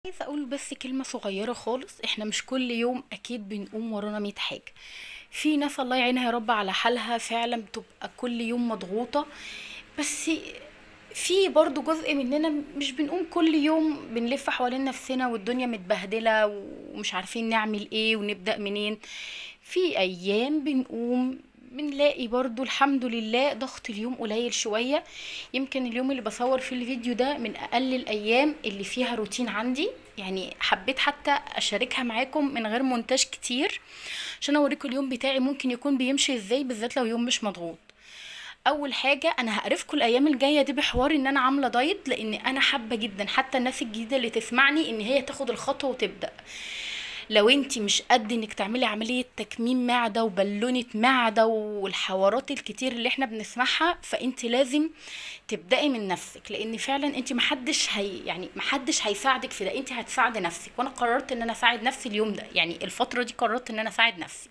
عايزة اقول بس كلمة صغيرة خالص. احنا مش كل يوم اكيد بنقوم ورانا 100 حاجة. في ناس الله يعينها يا رب على حالها فعلا بتبقى كل يوم مضغوطة. بس في برضو جزء مننا مش بنقوم كل يوم بنلف حوالين نفسنا والدنيا متبهدلة ومش عارفين نعمل ايه ونبدأ منين. في ايام بنقوم بنلاقي برضو الحمد لله ضغط اليوم قليل شوية. يمكن اليوم اللي بصور فيه الفيديو ده من اقل الايام اللي فيها روتين عندي، يعني حبيت حتى اشاركها معاكم من غير مونتاج كتير عشان اوريكم اليوم بتاعي ممكن يكون بيمشي ازاي، بالذات لو يوم مش مضغوط. اول حاجه انا هقرفكم الايام الجايه دي بحوار ان انا عامله دايت، لان انا حابه جدا حتى الناس الجديده اللي تسمعني ان هي تاخد الخطوه وتبدا. لو انتي مش قد انك تعملي عمليه تكميم معده وبالونه معده والحوارات الكتير اللي احنا بنسمعها، فانتي لازم تبداي من نفسك، لان فعلا انتي محدش يعني محدش هيساعدك في ده، انتي هتساعدي نفسك. وانا قررت ان انا اساعد نفسي اليوم ده، يعني الفتره دي قررت ان انا اساعد نفسي.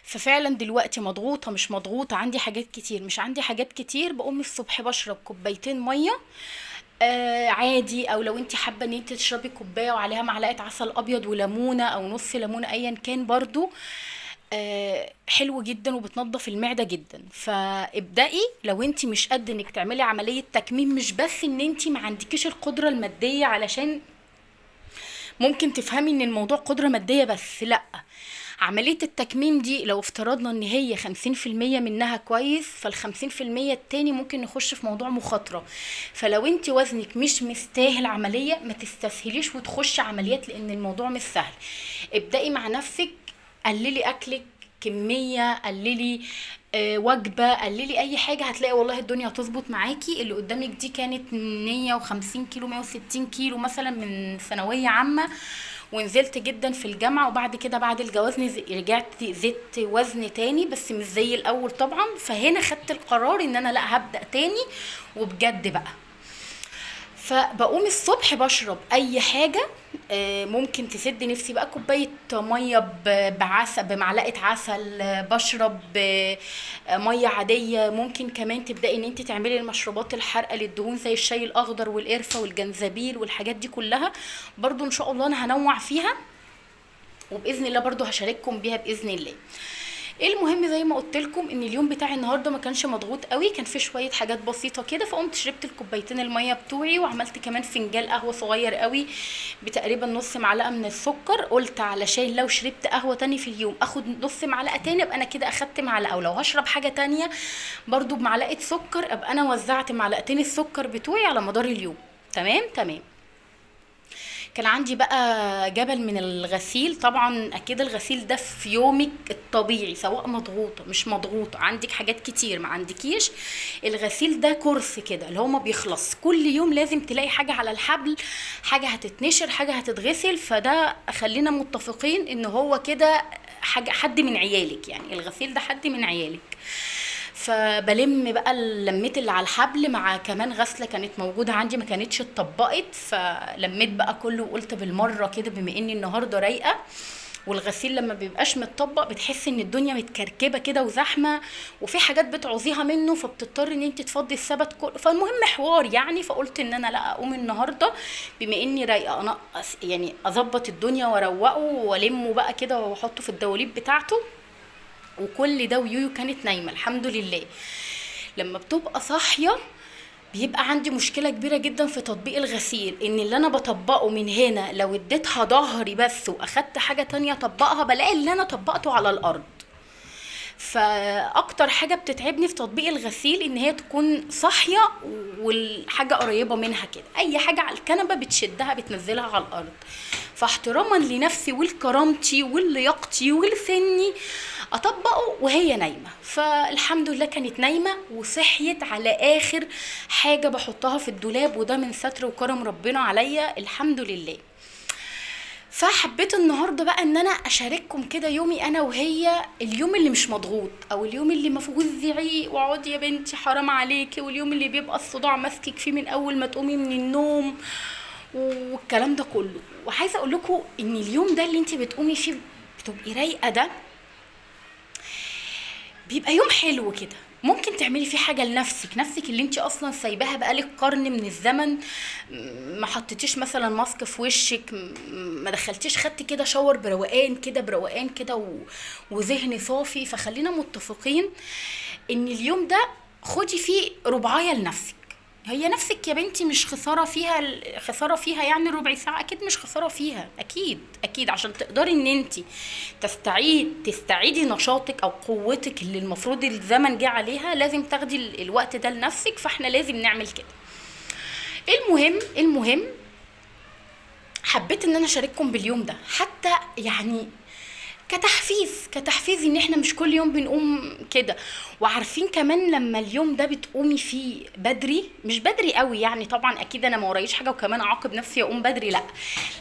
ففعلا دلوقتي مضغوطة مش مضغوطة، عندي حاجات كتير مش عندي حاجات كتير، بقوم الصبح بشرب كوبايتين مية عادي، او لو انت حابة ان انت تشربي كوباية وعليها معلقة عسل ابيض وليمونة او نص ليمونة ايا كان برضو حلو جدا وبتنضف المعدة جدا. فابدأي لو انت مش قد انك تعملي عملية تكميم، مش بس ان انت ما عندكيش القدرة المادية، علشان ممكن تفهمي ان الموضوع قدرة مادية بس، لا. عملية التكميم دي لو افترضنا ان هي 50% منها كويس، فال50% التاني ممكن نخش في موضوع مخاطرة. فلو انت وزنك مش مستاهل عملية ما تستسهليش وتخش عمليات، لان الموضوع مش سهل. ابدأي مع نفسك، قللي اكلك كمية، قللي وجبة، قللي اي حاجة، هتلاقي والله الدنيا هتظبط معاكي. اللي قدامك دي كانت 150 كيلو 160 كيلو مثلا من ثانوية عامة، ونزلت جدا في الجامعة، وبعد كده بعد الجواز رجعت زدت وزن تاني بس مش زي الاول طبعا. فهنا خدت القرار ان انا لا، هبدأ تاني وبجد بقى. فبقوم الصبح بشرب اي حاجه ممكن تسد نفسي، بقى كوبايه ميه بعسل بمعلقه عسل، بشرب ميه عاديه. ممكن كمان تبداي ان انت تعملي المشروبات الحارقه للدهون زي الشاي الاخضر والقرفه والجنزبيل والحاجات دي كلها، برضو ان شاء الله انا هنوع فيها، وباذن الله برضو هشارككم بيها باذن الله. المهم زي ما قلت لكم ان اليوم بتاعي النهارده ما كانش مضغوط قوي، كان في شويه حاجات بسيطه كده، فقمت شربت الكوبايتين الميه بتوعي، وعملت كمان فنجان قهوه صغير قوي بتقريبا نص معلقه من السكر. قلت علشان لو شربت قهوه تاني في اليوم اخد نص معلقه تاني، ابقى انا كده اخدت معلقه، ولو هشرب حاجه تانية برضو بمعلقه سكر ابقى انا وزعت معلقتين السكر بتوعي على مدار اليوم. تمام تمام. كان عندي بقى جبل من الغسيل. طبعا اكيد الغسيل ده في يومك الطبيعي سواء مضغوطه مش مضغوطه، عندك حاجات كتير ما عندكيش، الغسيل ده كورس كده اللي هو ما بيخلص، كل يوم لازم تلاقي حاجه على الحبل، حاجه هتتنشر، حاجه هتتغسل. فده خلينا متفقين ان هو كده حاجه حد من عيالك، يعني الغسيل ده حد من عيالك. فبلم بقى اللميت اللي على الحبل مع كمان غسله كانت موجوده عندي ما كانتش اتطبقت، فلميت بقى كله وقلت بالمره كده بما اني النهارده رايقه. والغسيل لما بيبقاش متطبق بتحس ان الدنيا متكركبه كده وزحمه، وفي حاجات بتعوزيها منه فبتضطر ان انت تفضي السبت كله. فالمهم حوار يعني، فقلت ان انا لا اقوم النهارده بما اني رايقه انقص، يعني اظبط الدنيا واروقه والمه بقى كده واحطه في الدواليب بتاعته. وكل ده ويويو كانت نايمه الحمد لله. لما بتبقى صاحيه بيبقى عندي مشكله كبيره جدا في تطبيق الغسيل، ان اللي انا بطبقه من هنا لو اديتها ظهري بس واخدت حاجه تانية اطبقها بلاقي اللي انا طبقته على الارض. فاكتر حاجه بتتعبني في تطبيق الغسيل ان هي تكون صاحيه والحاجه قريبه منها كده، اي حاجه على الكنبه بتشدها بتنزلها على الارض. فاحتراما لنفسي ولكرامتي ولياقتي ولسني اطبقه وهي نايمه. فالحمد لله كانت نايمه وصحيت على اخر حاجه بحطها في الدولاب، وده من ستر وكرم ربنا عليا الحمد لله. فحبيت النهارده بقى ان انا اشارككم كده يومي انا وهي، اليوم اللي مش مضغوط او اليوم اللي ما فيهوش زعيق واقعدي يا بنتي حرام عليكي، واليوم اللي بيبقى الصداع ماسكك فيه من اول ما تقومي من النوم والكلام ده كله. وعايزه اقول لكم ان اليوم ده اللي انت بتقومي فيه بتبقي رايقه، ده بيبقى يوم حلو كده، ممكن تعملي فيه حاجه لنفسك، نفسك اللي انت اصلا سايباها بقالك قرن من الزمن. ما حطيتيش مثلا ماسك في وشك، ما دخلتيش خدتي كده شاور بروقان كده، بروقان كده وذهن صافي. فخلينا متفقين ان اليوم ده خدي فيه ربعايه لنفسك. هي نفسك يا بنتي مش خسارة فيها، خسارة فيها يعني ربع ساعة، اكيد مش خسارة فيها، اكيد اكيد. عشان تقدري ان انت تستعيدي نشاطك او قوتك اللي المفروض الزمن جه عليها، لازم تاخدي الوقت ده لنفسك. فاحنا لازم نعمل كده. المهم حبيت ان انا اشارككم باليوم ده، حتى يعني كتحفيز ان احنا مش كل يوم بنقوم كده. وعارفين كمان لما اليوم ده بتقومي فيه بدري، مش بدري قوي يعني، طبعا اكيد انا ما ورايش حاجه وكمان اعاقب نفسي اقوم بدري، لا،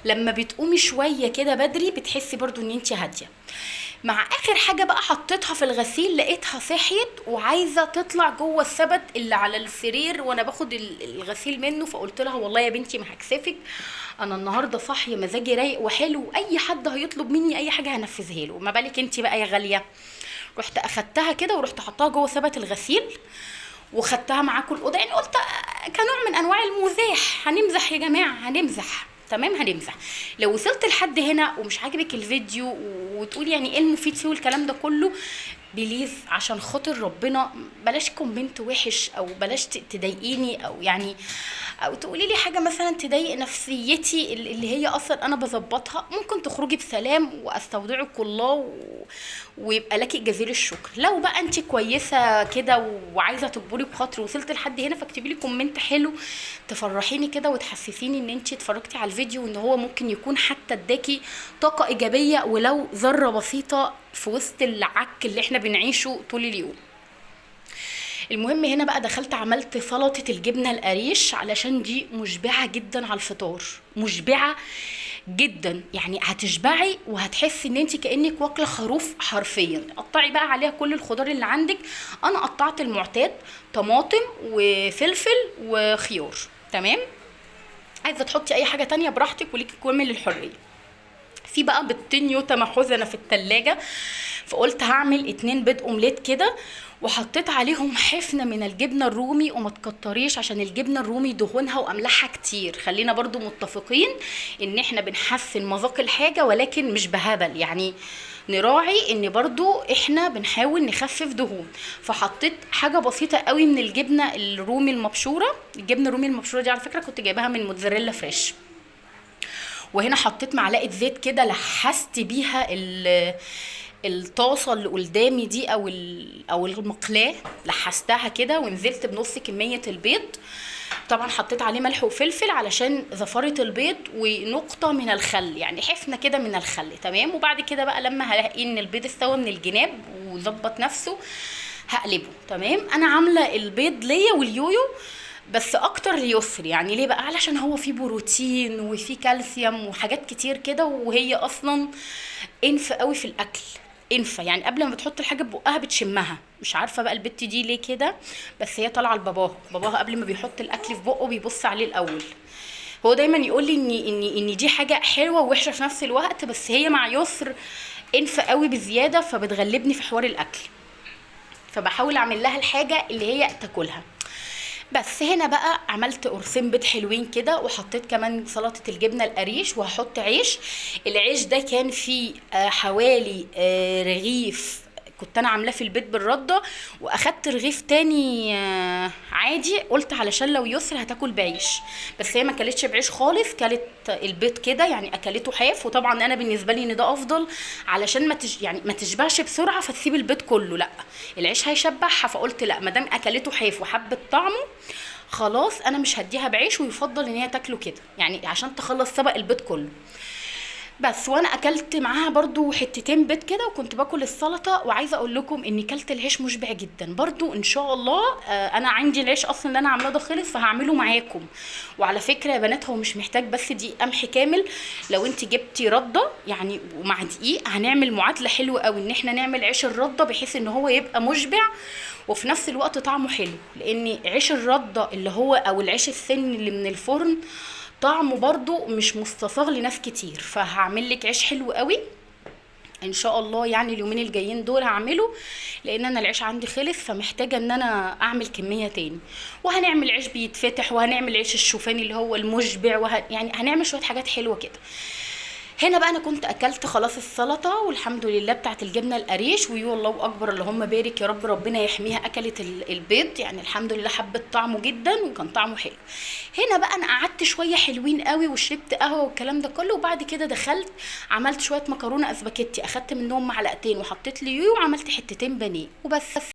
لما بتقومي شويه كده بدري بتحسي برضو ان انت هاديه. مع اخر حاجه بقى حطيتها في الغسيل، لقيتها صحيت وعايزه تطلع جوه السبت اللي على السرير وانا باخد الغسيل منه. فقلت لها والله يا بنتي ما هكسفك، انا النهارده صاحيه مزاجي رايق وحلو، اي حد هيطلب مني اي حاجه هنفذها له، ما بالك انت بقى يا غاليه. رحت اخدتها كده ورحت حطاها جوه سبت الغسيل، وخدتها معاكم الاوضه، يعني قلت كنوع من انواع المزاح، هنمزح يا جماعه، هنمزح تمام، هنمزح. لو وصلت لحد هنا ومش عاجبك الفيديو وتقولي يعني ايه المفيد فيه والكلام ده كله، بليز عشان خاطر ربنا بلاش كومنت وحش، او بلاش تضايقيني، او يعني او تقولي لي حاجه مثلا تضايق نفسيتي اللي هي اصلا انا بظبطها. ممكن تخرجي بسلام واستودعك الله ويبقى لك جزيل الشكر. لو بقى انت كويسه كده وعايزه تكبري بخاطري وصلت لحد هنا، فاكتبي لي كومنت حلو تفرحيني كده وتحسسيني ان انت اتفرجتي على الفيديو، وان هو ممكن يكون حتى اداكي طاقه ايجابيه ولو ذره بسيطه في وسط العك اللي احنا بنعيشه طول اليوم. المهم هنا بقى دخلت عملت سلطة الجبنة القريش، علشان دي مشبعة جدا على الفطار، مشبعة جدا، يعني هتشبعي وهتحسي ان انت كأنك واكلة خروف حرفيا. قطعي بقى عليها كل الخضار اللي عندك. انا قطعت المعتاد، طماطم وفلفل وخيار، تمام. عايزة تحطي اي حاجة تانية براحتك وليكي كامل الحرية. في بقى بيضتين يوتا محوزنة في التلاجة، فقلت هعمل 2 بيض اومليت كده، وحطيت عليهم حفنة من الجبنة الرومي. وما تكتريش عشان الجبنة الرومي دهونها واملاحها كتير، خلينا برضو متفقين ان احنا بنحسن مذاق الحاجة ولكن مش بهبل، يعني نراعي ان برضو احنا بنحاول نخفف دهون. فحطيت حاجة بسيطة قوي من الجبنة الرومي المبشورة. الجبنة الرومي المبشورة دي على فكرة كنت جايباها من موتزاريلا فريش. وهنا حطيت معلقه زيت كده، لحست بيها الطاسه اللي قدامي دي او المقلاه، لحستها كده ونزلت بنص كميه البيض. طبعا حطيت عليه ملح وفلفل علشان زفاره البيض، ونقطه من الخل، يعني حفنه كده من الخل، تمام. وبعد كده بقى لما هلاقي ان البيض استوى من الجناب وظبط نفسه هقلبه، تمام. انا عامله البيض ليا واليويو بس اكتر ليسر، يعني ليه بقى؟ علشان هو فيه بروتين وفيه كالسيوم وحاجات كتير كده، وهي اصلا انف قوي في الاكل، انفه يعني قبل ما بتحط الحاجه ببقها بتشمها. مش عارفه بقى البت دي ليه كده، بس هي طالعه لباباها قبل ما بيحط الاكل في بقه بيبص عليه الاول. هو دايما يقول لي ان دي حاجه حلوه ووحشه في نفس الوقت، بس هي مع يسر انف قوي بزياده، فبتغلبني في حوار الاكل، فبحاول اعمل لها الحاجه اللي هي تاكلها. بس هنا بقى عملت قرصين بيض حلوين كده، وحطيت كمان سلطة الجبنة القريش، وهحط عيش. العيش ده كان فيه حوالي رغيف كنت انا عاملاه في البيت بالرده، واخدت رغيف تاني عادي، قلت علشان لو يسر هتاكل بعيش، بس هي ما كلتش بعيش خالص، كلت البيض كده يعني اكلته حاف. وطبعا انا بالنسبه لي ان ده افضل علشان يعني ما تشبعش بسرعه فتسيب البيض كله، لا العيش هيشبعها. فقلت لا، ما دام اكلته حاف وحبت طعمه خلاص انا مش هديها بعيش، ويفضل ان هي تاكله كده يعني عشان تخلص سبق البيض كله. بس وانا اكلت معاها برضو حتتين بيض كده، وكنت باكل السلطه. وعايزه اقول لكم اني كلت العيش مشبع جدا برضو ان شاء الله. انا عندي العيش اصلا اللي انا عاملاه ده خلص، فهعمله معاكم. وعلى فكره يا بنات هو مش محتاج بس دقيق قمح كامل، لو انت جبتي رده يعني ومع دقيق هنعمل معادله حلوه قوي ان احنا نعمل عيش الرده بحيث ان هو يبقى مشبع وفي نفس الوقت طعمه حلو. لان عيش الرده اللي هو او العيش السن اللي من الفرن طعمه برضو مش مستصاغ لناس كتير، فهعمل لك عيش حلو قوي ان شاء الله يعني اليومين الجايين دول هعمله، لان انا العيش عندي خلص، فمحتاجه ان انا اعمل كميه تاني. وهنعمل عيش بيتفتح، وهنعمل عيش الشوفاني اللي هو المشبع، يعني هنعمل شويه حاجات حلوه كده. هنا بقى انا كنت اكلت خلاص السلطه والحمد لله بتاعت الجبنه القريش، ويو الله اكبر اللهم بارك يا رب، ربنا يحميها. اكلت البيض يعني الحمد لله، حبت طعمه جدا وكان طعمه حلو. هنا بقى انا قعدت شويه حلوين قوي وشربت قهوه والكلام ده كله، وبعد كده دخلت عملت شويه مكرونه اسباجيتي، اخدت منهم معلقتين وحطيت لي يو، وعملت حتتين بانيه وبس.